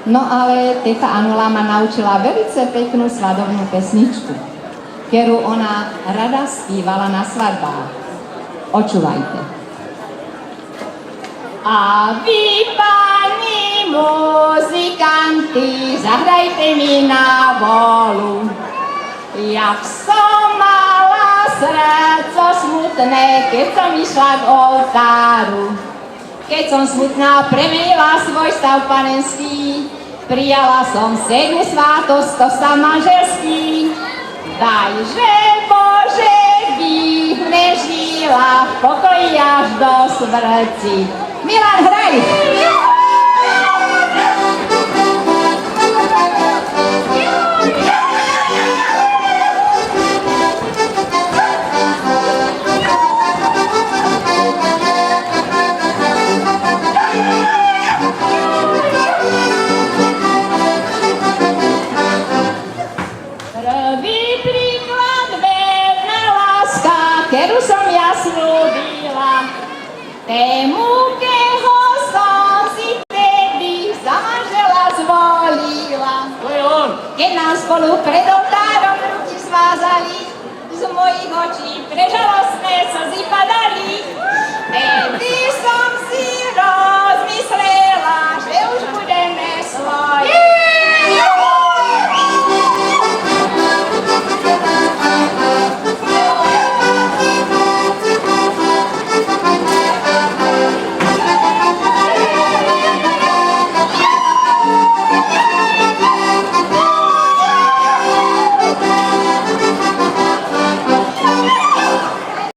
No ale teta Anula ma naučila velice peknú svadobnú pesničku, ktorú ona rada spívala na svadbách. Očúvajte. A vy, pani muzikanti, zahrajte mi na volu. Jak som mala srdco smutné, keď som išla k oltáru. Keď som smutná premenila svoj stav panenský, prijala som 7 svátosť, to sa manželský. Dajže Bože, bych nežila v pokoji až do smrti. Milan, hraj! Tému, keho som si vtedy za manžela zvolila. Keď nám spolu pred oltárom ruky svázali, z mojich očí prežalostné slzy padali. Vtedy